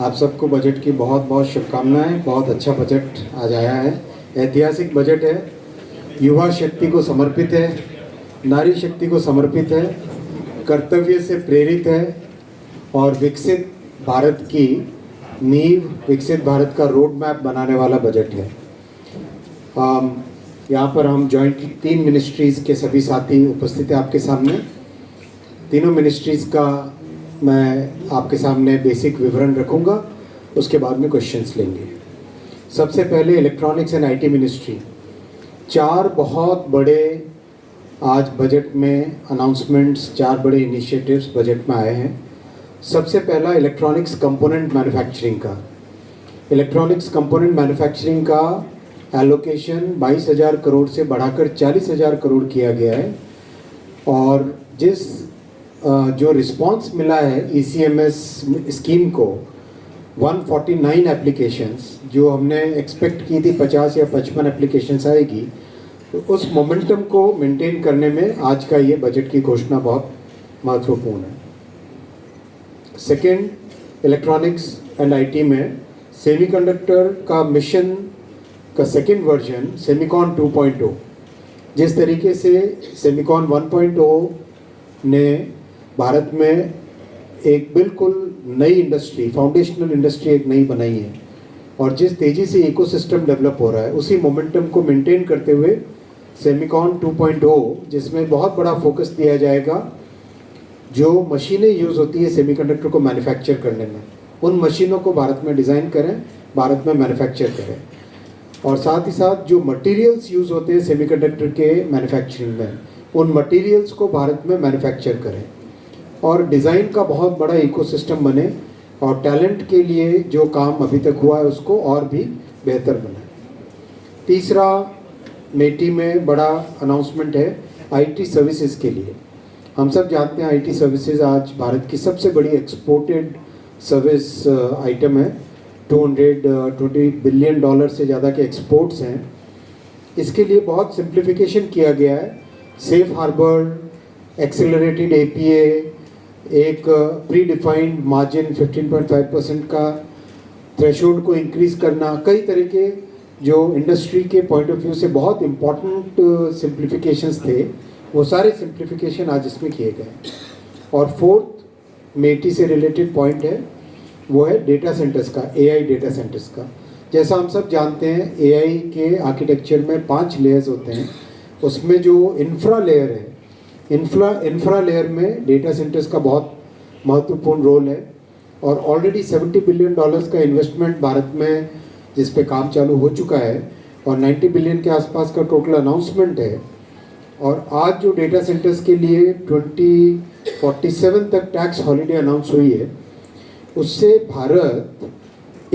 आप सबको बजट की बहुत बहुत शुभकामनाएं। बहुत अच्छा बजट आज आया है। ऐतिहासिक बजट है, युवा शक्ति को समर्पित है, नारी शक्ति को समर्पित है, कर्तव्य से प्रेरित है और विकसित भारत की नींव, विकसित भारत का रोड मैप बनाने वाला बजट है। यहाँ पर हम जॉइंटली 3 मिनिस्ट्रीज़ के सभी साथी उपस्थित हैं आपके सामने। तीनों मिनिस्ट्रीज़ का मैं आपके सामने बेसिक विवरण रखूँगा, उसके बाद में क्वेश्चंस लेंगे। सबसे पहले इलेक्ट्रॉनिक्स एंड आईटी मिनिस्ट्री। 4 बहुत बड़े आज बजट में अनाउंसमेंट्स, 4 बड़े इनिशिएटिव्स बजट में आए हैं। सबसे पहला इलेक्ट्रॉनिक्स कंपोनेंट मैन्युफैक्चरिंग का। इलेक्ट्रॉनिक्स कंपोनेंट मैन्युफैक्चरिंग का एलोकेशन 22,000 करोड़ से बढ़ाकर 40,000 करोड़ किया गया है और जो रिस्पांस मिला है ECMS स्कीम को, 149 एप्लीकेशंस, जो हमने एक्सपेक्ट की थी 50 या 55 एप्लीकेशंस आएगी, तो उस मोमेंटम को मेंटेन करने में आज का ये बजट की घोषणा बहुत महत्वपूर्ण है। सेकेंड, इलेक्ट्रॉनिक्स एंड आईटी में सेमीकंडक्टर का मिशन का सेकेंड वर्जन सेमिकॉन 2.0, जिस तरीके से सेमिकॉन 1.0 ने भारत में एक बिल्कुल नई इंडस्ट्री, फाउंडेशनल इंडस्ट्री एक नई बनाई है और जिस तेज़ी से इकोसिस्टम डेवलप हो रहा है, उसी मोमेंटम को मेंटेन करते हुए सेमिकॉन 2.0, जिसमें बहुत बड़ा फोकस दिया जाएगा जो मशीनें यूज़ होती है सेमीकंडक्टर को मैन्युफैक्चर करने में, उन मशीनों को भारत में डिज़ाइन करें, भारत में मैन्युफैक्चर करें और साथ ही साथ जो मटेरियल्स यूज़ होते हैं सेमीकंडक्टर के मैन्युफैक्चरिंग में, उन मटेरियल्स को भारत में मैन्युफैक्चर करें और डिज़ाइन का बहुत बड़ा इकोसिस्टम बने और टैलेंट के लिए जो काम अभी तक हुआ है उसको और भी बेहतर बनाए। तीसरा, मेटी में बड़ा अनाउंसमेंट है आईटी सर्विसेज के लिए। हम सब जानते हैं आईटी सर्विसेज आज भारत की सबसे बड़ी एक्सपोर्टेड सर्विस आइटम है। $220 बिलियन से ज़्यादा के एक्सपोर्ट्स हैं। इसके लिए बहुत सिंप्लीफिकेशन किया गया है। सेफ हार्बर, एक्सेलरेटेड APA, एक प्री डिफाइंड मार्जिन 15.5% का, थ्रेशोल्ड को इंक्रीज़ करना, कई तरह के जो इंडस्ट्री के पॉइंट ऑफ व्यू से बहुत इम्पॉर्टेंट सिंप्लीफिकेशंस थे, वो सारे सिंप्लीफिकेशन आज इसमें किए गए। और फोर्थ मेटी से रिलेटेड पॉइंट है, वो है डेटा सेंटर्स का, AI डेटा सेंटर्स का। जैसा हम सब जानते हैं AI के आर्किटेक्चर में 5 लेयर्स होते हैं। उसमें जो इंफ्रा लेयर है, इंफ्रा लेयर में डेटा सेंटर्स का बहुत महत्वपूर्ण रोल है और ऑलरेडी $70 बिलियन का इन्वेस्टमेंट भारत में जिस पे काम चालू हो चुका है और 90 बिलियन के आसपास का टोटल अनाउंसमेंट है। और आज जो डेटा सेंटर्स के लिए 2047 तक टैक्स हॉलीडे अनाउंस हुई है, उससे भारत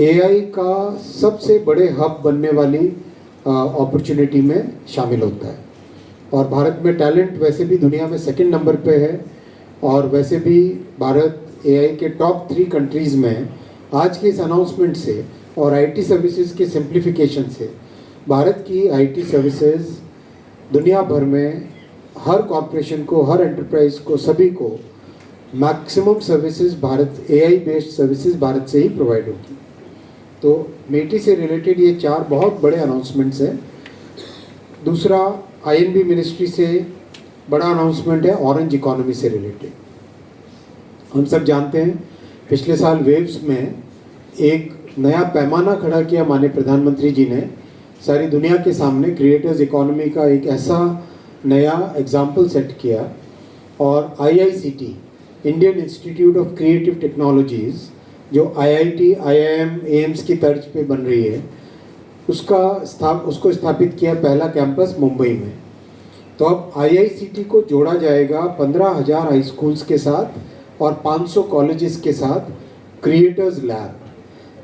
AI का सबसे बड़े हब बनने वाली अपॉर्चुनिटी में शामिल होता है। और भारत में टैलेंट वैसे भी दुनिया में सेकंड नंबर पे है और वैसे भी भारत AI के टॉप 3 कंट्रीज़ में है। आज के इस अनाउंसमेंट से और आईटी सर्विसेज के सिंप्लीफिकेशन से भारत की आईटी सर्विसेज दुनिया भर में हर कॉर्पोरेशन को, हर एंटरप्राइज को, सभी को maximum services Bharat, AI based services Bharat से ही प्रोवाइड होगी। तो मेटी से रिलेटेड ये 4 बहुत बड़े अनाउंसमेंट्स हैं। दूसरा, INB मिनिस्ट्री से बड़ा अनाउंसमेंट है ऑरेंज इकोनॉमी से रिलेटेड। हम सब जानते हैं पिछले साल वेव्स में एक नया पैमाना खड़ा किया माननीय प्रधानमंत्री जी ने सारी दुनिया के सामने। क्रिएटर्स इकोनॉमी का एक ऐसा नया एग्जाम्पल सेट किया और IICT, Indian institute of creative technologies, जो IIT, IIM, AIMS की तर्ज पे बन रही है, उसको स्थापित किया पहला कैंपस मुंबई में। तो अब IICT को जोड़ा जाएगा 15,000 हाई स्कूल्स के साथ और 500 कॉलेजेस के साथ क्रिएटर्स लैब।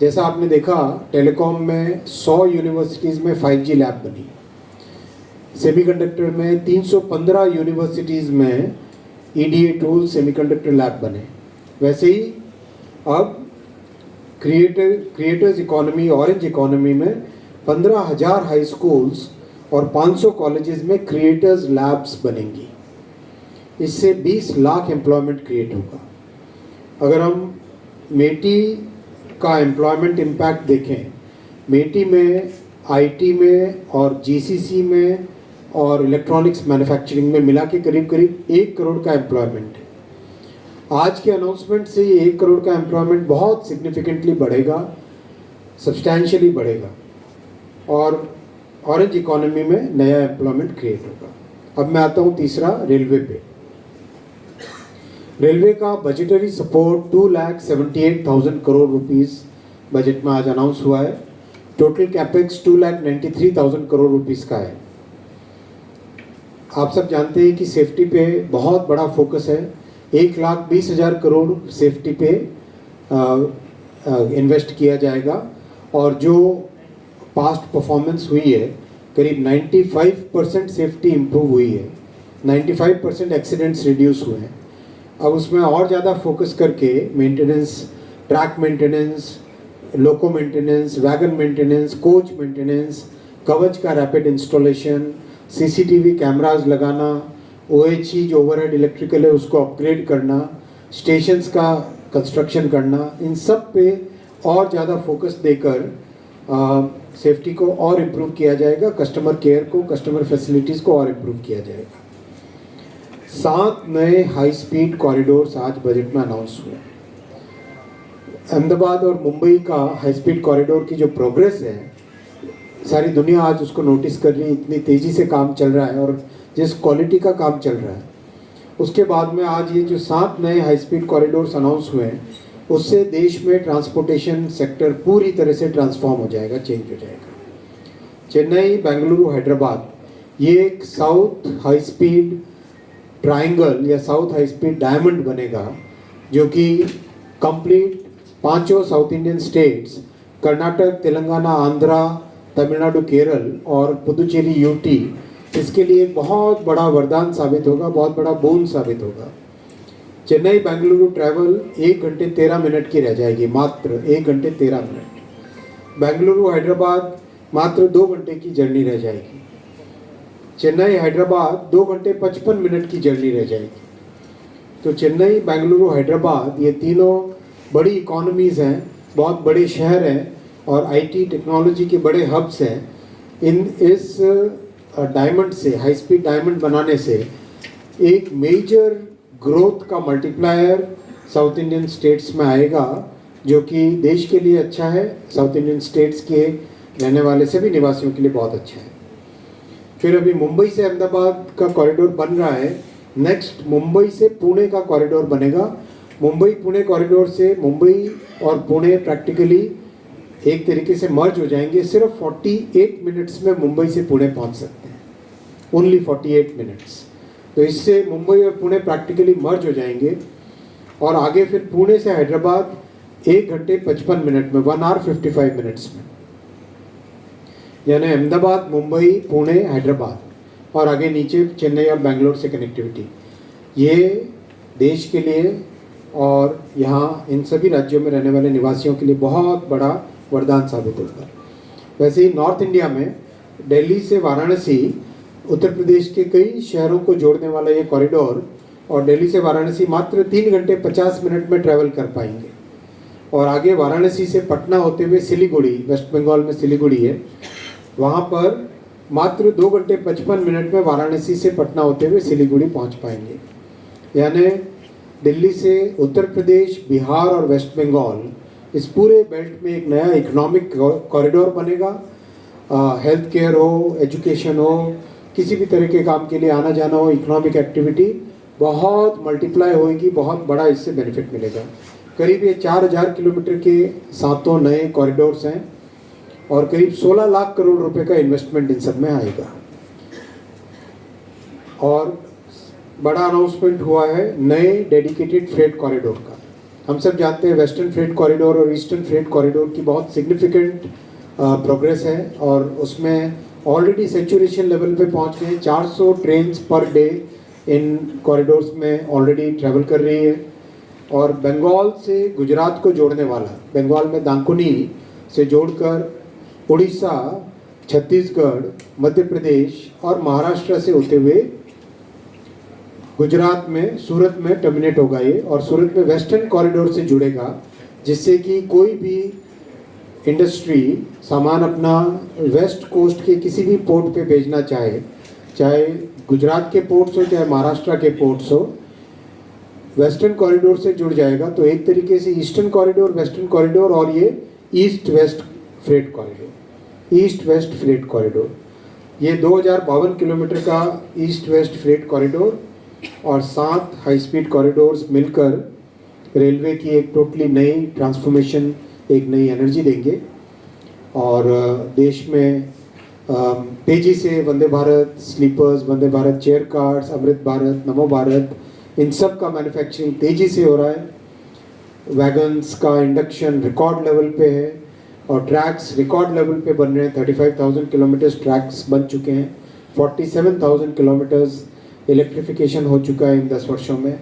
जैसा आपने देखा टेलीकॉम में 100 यूनिवर्सिटीज़ में 5G लैब बनी, सेमीकंडक्टर में 315 यूनिवर्सिटीज़ में EDA टूल सेमीकंडक्टर लैब बने। वैसे ही अब क्रिएटर्स इकोनॉमी, ऑरेंज इकोनॉमी में 15,000 हाई स्कूल्स और 500 कॉलेजेस में क्रिएटर्स लैब्स बनेंगी। इससे 20 लाख एम्प्लॉयमेंट क्रिएट होगा। अगर हम मेटी का एम्प्लॉयमेंट इम्पैक्ट देखें, मेटी में, आईटी में और जीसीसी में और इलेक्ट्रॉनिक्स मैन्युफैक्चरिंग में मिला के करीब करीब 1 करोड़ का एम्प्लॉयमेंट है। आज के अनाउंसमेंट से ये 1 करोड़ का एम्प्लॉयमेंट बहुत सिग्निफिकेंटली बढ़ेगा, सब्सटैंशियली बढ़ेगा और ऑरेंज इकोनॉमी में नया एम्प्लॉयमेंट क्रिएट होगा। अब मैं आता हूँ तीसरा, रेलवे पे। रेलवे का budgetary support 2,78,000 crore rupees budget में आज अनाउंस हुआ है। टोटल कैपेक्स 2,93,000 करोड़ रुपीस का है। आप सब जानते हैं कि सेफ्टी पे बहुत बड़ा फोकस है। 1,20,000 करोड़ सेफ्टी पे इन्वेस्ट किया जाएगा और जो पास्ट परफॉर्मेंस हुई है, करीब 95% सेफ्टी इम्प्रूव हुई है, 95% एक्सीडेंट्स रिड्यूस हुए हैं। अब उसमें और ज़्यादा फोकस करके maintenance, track maintenance, loco maintenance, wagon maintenance, coach maintenance, Kavach का रैपिड इंस्टॉलेशन, सीसीटीवी कैमराज लगाना, ओएचई जो ओवरहेड इलेक्ट्रिकल है उसको अपग्रेड करना, स्टेशंस का कंस्ट्रक्शन करना, इन सब पे और ज़्यादा फोकस देकर सेफ्टी को और इम्प्रूव किया जाएगा, कस्टमर केयर को, कस्टमर फैसिलिटीज़ को और इम्प्रूव किया जाएगा। 7 नए हाई स्पीड कॉरिडोर्स आज बजट में अनाउंस हुए। अहमदाबाद और मुंबई का हाई स्पीड कॉरिडोर की जो प्रोग्रेस है, सारी दुनिया आज उसको नोटिस कर रही है, इतनी तेज़ी से काम चल रहा है और जिस क्वालिटी का काम चल रहा है। उसके बाद में आज ये जो 7 नए हाई स्पीड कॉरिडोर्स अनाउंस हुए हैं, उससे देश में ट्रांसपोर्टेशन सेक्टर पूरी तरह से ट्रांसफॉर्म हो जाएगा, चेंज हो जाएगा। चेन्नई, बेंगलुरु, हैदराबाद, ये एक साउथ हाई स्पीड ट्रायंगल या साउथ हाई स्पीड डायमंड बनेगा, जो कि complete 5 south Indian states, Karnataka, Telangana, Andhra, Tamil Nadu, Kerala और पुदुचेरी, यूटी, इसके लिए एक बहुत बड़ा वरदान साबित होगा, बहुत बड़ा बोन साबित होगा। चेन्नई बेंगलुरु ट्रैवल 1 घंटे 13 मिनट की रह जाएगी, मात्र 1 घंटे 13 मिनट। बेंगलुरु हैदराबाद मात्र 2 घंटे की जर्नी रह जाएगी। चेन्नई हैदराबाद 2 घंटे 55 मिनट की जर्नी रह जाएगी। तो चेन्नई, बेंगलुरु, हैदराबाद, ये तीनों बड़ी इकोनॉमीज़ हैं, बहुत बड़े शहर हैं और आईटी टेक्नोलॉजी के बड़े हब्स हैं। इस डायमंड से, हाई स्पीड डायमंड बनाने से एक मेजर ग्रोथ का मल्टीप्लायर साउथ इंडियन स्टेट्स में आएगा, जो कि देश के लिए अच्छा है, साउथ इंडियन स्टेट्स के रहने वाले सभी निवासियों के लिए बहुत अच्छा है। फिर अभी मुंबई से अहमदाबाद का कॉरिडोर बन रहा है। नेक्स्ट मुंबई से पुणे का कॉरिडोर बनेगा। मुंबई पुणे कॉरिडोर से मुंबई और पुणे प्रैक्टिकली एक तरीके से मर्ज हो जाएंगे। सिर्फ 48 मिनट्स में मुंबई से पुणे पहुंच सकते हैं, ओनली 48 मिनट्स। तो इससे मुंबई और पुणे प्रैक्टिकली मर्ज हो जाएंगे और आगे फिर पुणे से हैदराबाद 1 घंटे 55 मिनट में, 1 आवर 55 मिनट्स में, यानी अहमदाबाद, मुंबई, पुणे, हैदराबाद और आगे नीचे चेन्नई और बेंगलोर से कनेक्टिविटी। ये देश के लिए और यहाँ इन सभी राज्यों में रहने वाले निवासियों के लिए बहुत बड़ा वरदान साबित होगा। वैसे ही नॉर्थ इंडिया में दिल्ली से वाराणसी, उत्तर प्रदेश के कई शहरों को जोड़ने वाला ये कॉरिडोर, और दिल्ली से वाराणसी मात्र 3 घंटे 50 मिनट में ट्रैवल कर पाएंगे। और आगे वाराणसी से पटना होते हुए सिलीगुड़ी, वेस्ट बंगाल में सिलीगुड़ी है, वहाँ पर मात्र 2 घंटे 55 मिनट में वाराणसी से पटना होते हुए सिलीगुड़ी पहुँच पाएंगे। यानी दिल्ली से उत्तर प्रदेश, बिहार और वेस्ट बंगाल, इस पूरे बेल्ट में एक नया इकोनॉमिक कॉरिडोर बनेगा। हेल्थ केयर हो, एजुकेशन हो, किसी भी तरह के काम के लिए आना जाना हो, इकोनॉमिक एक्टिविटी बहुत मल्टीप्लाई होगी, बहुत बड़ा इससे बेनिफिट मिलेगा। करीब ये 4000 किलोमीटर के 7 नए कॉरिडोर्स हैं और करीब 16 लाख करोड़ रुपए का इन्वेस्टमेंट इन सब में आएगा। और बड़ा अनाउंसमेंट हुआ है नए डेडिकेटेड फ्रेट कॉरिडोर का। हम सब जानते हैं वेस्टर्न फ्रेट कॉरिडोर और ईस्टर्न फ्रेट कॉरिडोर की बहुत सिग्निफिकेंट प्रोग्रेस है और उसमें ऑलरेडी सेचुरेशन लेवल पे पहुंच गए। 400 trains per day in corridors में ऑलरेडी ट्रैवल कर रही है। और बंगाल से गुजरात को जोड़ने वाला, बंगाल में दांकुनी से जोड़कर उड़ीसा, छत्तीसगढ़, मध्य प्रदेश और महाराष्ट्र से होते हुए गुजरात में सूरत में टर्मिनेट होगा ये, और सूरत में वेस्टर्न कॉरिडोर से जुड़ेगा। जिससे कि कोई भी इंडस्ट्री सामान अपना वेस्ट कोस्ट के किसी भी पोर्ट पे भेजना चाहे, चाहे गुजरात के पोर्ट्स हो चाहे महाराष्ट्र के पोर्ट्स हो, वेस्टर्न कॉरिडोर से जुड़ जाएगा। तो एक तरीके से ईस्टर्न कॉरिडोर, वेस्टर्न कॉरिडोर और ये east west freight corridor, east west freight corridor, ये 2052 किलोमीटर का ईस्ट वेस्ट फ्रेट कॉरिडोर और 7 हाई स्पीड कॉरिडोर्स मिलकर रेलवे की एक टोटली नई ट्रांसफॉर्मेशन, एक नई एनर्जी देंगे। और देश में तेज़ी से Vande Bharat slippers, Vande Bharat chair cards, Amrit Bharat, नमो भारत, इन सब का मैन्युफैक्चरिंग तेज़ी से हो रहा है। वैगन्स का इंडक्शन रिकॉर्ड लेवल पे है और ट्रैक्स रिकॉर्ड लेवल पे बन रहे हैं। 35,000 किलोमीटर्स ट्रैक्स बन चुके हैं, 47,000 किलोमीटर्स इलेक्ट्रिफिकेशन हो चुका है इन 10 वर्षों में।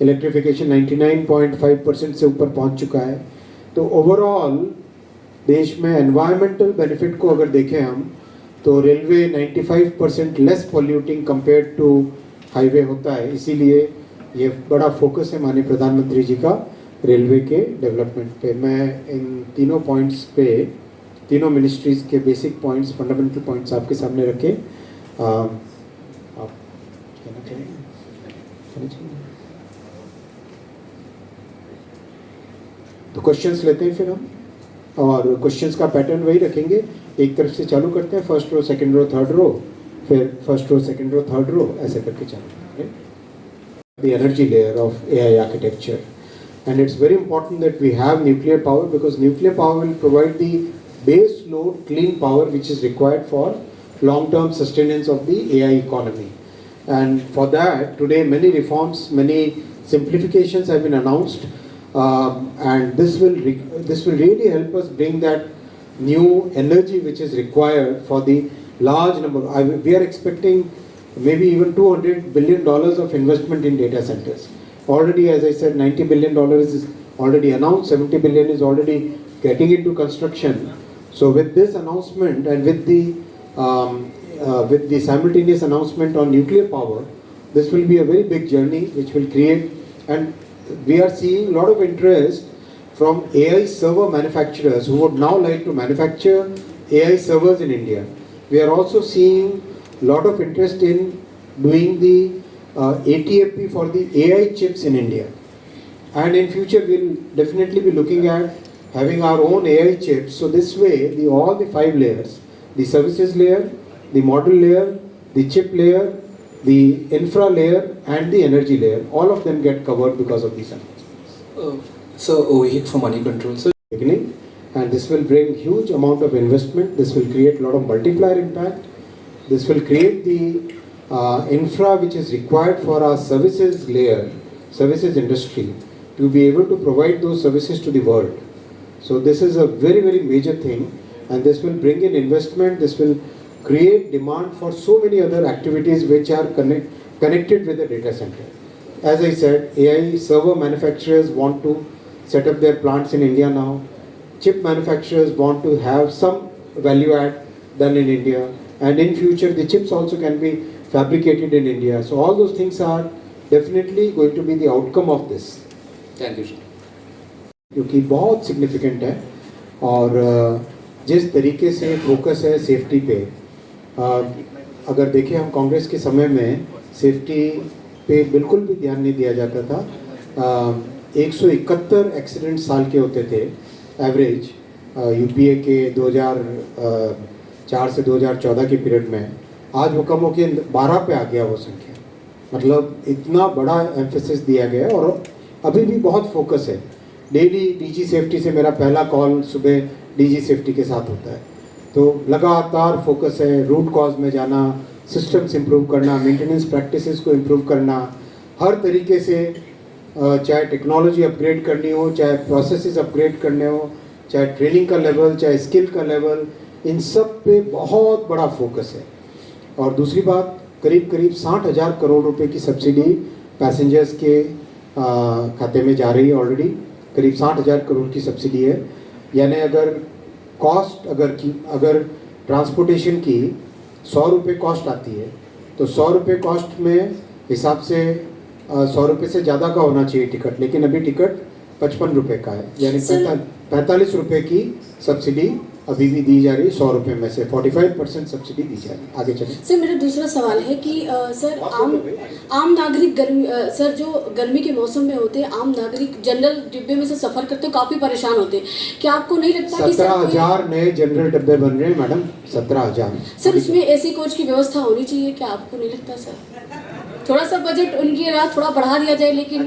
इलेक्ट्रिफिकेशन 99.5% से ऊपर पहुंच चुका है। तो ओवरऑल देश में एनवायरमेंटल बेनिफिट को अगर देखें हम, तो railway 95% less polluting compared to highway होता है। इसीलिए ये बड़ा फोकस है माननीय प्रधानमंत्री जी का रेलवे के डेवलपमेंट पे। मैं इन तीनों पॉइंट्स पे, तीनों मिनिस्ट्रीज़ के बेसिक पॉइंट्स, फंडामेंटल पॉइंट्स आपके सामने रखे। आप कहना चाहिए? तो क्वेश्चंस लेते हैं फिर हम, और क्वेश्चंस का पैटर्न वही रखेंगे। एक तरफ से चालू करते हैं, first row, second row, third row, फिर first row, second row, third row, ऐसे करके चालू करेंगे। The energy layer of AI architecture, and it's very important that we have nuclear power, because nuclear power will provide the base load clean power which is required for long-term sustenance of the AI economy. And for that, today many reforms, many simplifications have been announced, and this will really help us bring that new energy which is required for the large number. We are expecting maybe even $200 billion of investment in data centers. Already, as I said, $90 billion is already announced, $70 billion is already getting into construction. So with this announcement and with the simultaneous announcement on nuclear power, this will be a very big journey which will create, and we are seeing a lot of interest from AI server manufacturers who would now like to manufacture AI servers in India. We are also seeing lot of interest in doing the ATFP for the AI chips in India, and in future we'll definitely be looking at having our own AI chips. So this way, all the 5 layers, the services layer, the model layer, the chip layer, the infra layer, and the energy layer, all of them get covered because of these announcements. So Ovik from Money Control. So beginning, and this will bring huge amount of investment. This will create a lot of multiplier impact. This will create the infra which is required for our services layer, services industry, to be able to provide those services to the world. So this is a very, very major thing, and this will bring in investment. This will create demand for so many other activities which are connected with the data center. As I said, AI server manufacturers want to set up their plants in India now. Chip manufacturers want to have some value add done in India. And in future, the chips also can be fabricated in India. So all those things are definitely going to be the outcome of this. thank you, sir. क्योंकि बहुत significant है, और जिस तरीके से focus है safety पे, अगर देखें हम कांग्रेस के समय में सेफ्टी पे बिल्कुल भी ध्यान नहीं दिया जाता था। 171 एक्सीडेंट साल के होते थे एवरेज, यूपीए के 2004 से 2014 के पीरियड में। आज वो कम होकर 12 पे आ गया वो संख्या, मतलब इतना बड़ा एम्फेसिस दिया गया है, और अभी भी बहुत फोकस है। डेली डीजी सेफ्टी से मेरा पहला कॉल सुबह डीजी सेफ्टी के साथ होता है। तो लगातार फोकस है रूट कॉज में जाना, सिस्टम्स इम्प्रूव करना, मेंटेनेंस प्रैक्टिसेस को इम्प्रूव करना, हर तरीके से, चाहे टेक्नोलॉजी अपग्रेड करनी हो, चाहे प्रोसेसेस अपग्रेड करने हो, चाहे ट्रेनिंग का लेवल, चाहे स्किल का लेवल, इन सब पे बहुत बड़ा फोकस है। और दूसरी बात, करीब 60,000 करोड़ रुपए की सब्सिडी पैसेंजर्स के खाते में जा रही है ऑलरेडी। करीब 60,000 करोड़ की सब्सिडी है, यानी अगर कॉस्ट अगर ट्रांसपोर्टेशन की 100 रुपये कॉस्ट आती है, तो 100 रुपये कॉस्ट में हिसाब से 100 रुपये से ज़्यादा का होना चाहिए टिकट, लेकिन अभी टिकट 55 रुपए का है, यानी सर- 45 रुपए की सब्सिडी अभी भी दी जा रही है। 100 रुपए में से 45% सब्सिडी दी जा रही है। आगे चलें। सर मेरा दूसरा सवाल है कि सर आम नागरिक सर जो गर्मी के मौसम में होते हैं, आम नागरिक जनरल डिब्बे में से सफ़र करते हैं, काफ़ी परेशान होते हैं। क्या आपको नहीं लगता कि सर 17,000 नए जनरल डब्बे बन रहे हैं मैडम, 17,000। सर इसमें ऐसी कोच की व्यवस्था होनी चाहिए, क्या आपको नहीं लगता सर? थोड़ा सा बजट उनके लिए थोड़ा बढ़ा दिया जाए, लेकिन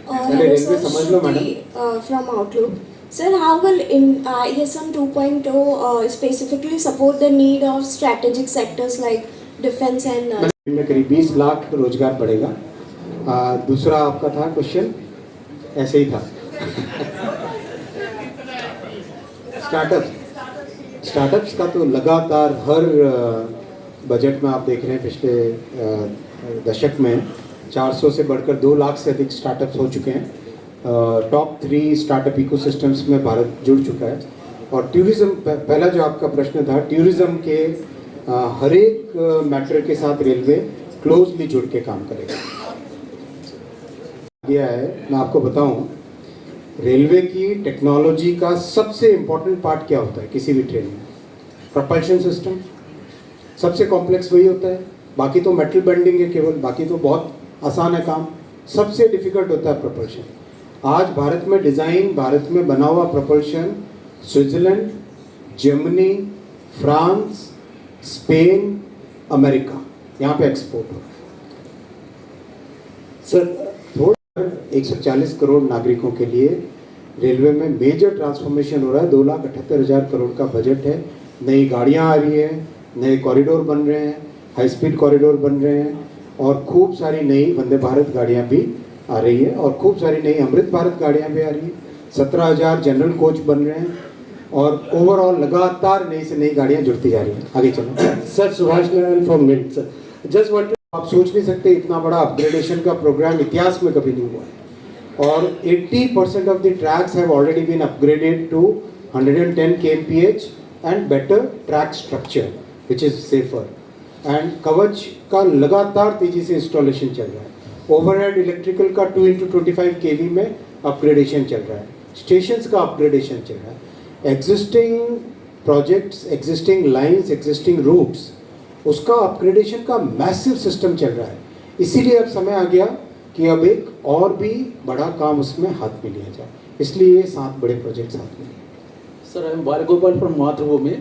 पहले रेलवे समझ लो madam. From Outlook. Sir, how will ISM 2.0 specifically support the need of strategic sectors like defense and में करीब 20 लाख रोजगार बढ़ेगा। दूसरा आपका था क्वेश्चन, ऐसे ही था। स्टार्टअप्स का तो लगातार हर बजट में आप देख रहे हैं, पिछले दशक में 400 से बढ़कर 2 लाख से अधिक स्टार्टअप्स हो चुके हैं। टॉप 3 स्टार्टअप इकोसिस्टम्स में भारत जुड़ चुका है। और टूरिज्म, पहला जो आपका प्रश्न था, टूरिज्म के हर एक मैटर के साथ रेलवे क्लोजली जुड़ के काम करेगा। गया है, मैं आपको बताऊं, रेलवे की टेक्नोलॉजी का सबसे इम्पोर्टेंट पार्ट क्या होता है किसी भी ट्रेन में? Propulsion system. सबसे कॉम्प्लेक्स वही होता है, बाकी तो मेटल बेंडिंग है केवल, बाकी तो बहुत आसान है काम। सबसे डिफिकल्ट होता है प्रोपल्शन। आज भारत में डिज़ाइन, भारत में बना हुआ propulsion Switzerland, Germany, France, Spain, America, यहाँ पे एक्सपोर्ट हो रहा है। सर थोड़ा 140 करोड़ नागरिकों के लिए रेलवे में मेजर ट्रांसफॉर्मेशन हो रहा है। 2,78,000 करोड़ का बजट है। नई गाड़ियाँ आ रही हैं, नए कॉरिडोर बन रहे हैं, हाई स्पीड कॉरिडोर बन रहे हैं, और खूब सारी नई वंदे भारत गाड़ियाँ भी आ रही है, और खूब सारी नई अमृत भारत गाड़ियाँ भी आ रही है। 17,000 जनरल कोच बन रहे हैं, और ओवरऑल लगातार नई से नई गाड़ियाँ जुड़ती जा रही हैं। आगे चलो। Sir, Subhash Narayan from Mint. Sir just want, आप सोच नहीं सकते इतना बड़ा अपग्रेडेशन का प्रोग्राम इतिहास में कभी नहीं हुआ है। और 80% of the tracks have already been upgraded to 110 kmph and better track structure which is safer. And Kavach का लगातार तेजी से इंस्टॉलेशन चल रहा है। ओवरहेड इलेक्ट्रिकल का 2x25 kV में अपग्रेडेशन चल रहा है। स्टेशंस का अपग्रेडेशन चल रहा है। Existing projects, existing lines, existing routes, उसका अपग्रेडेशन का मैसिव सिस्टम चल रहा है। इसीलिए अब समय आ गया कि अब एक और भी बड़ा काम उसमें हाथ में लिया जाए, इसलिए ये 7 बड़े प्रोजेक्ट्स हाथ में लिए। Sir, I am Balagopal from Mathrubhumi.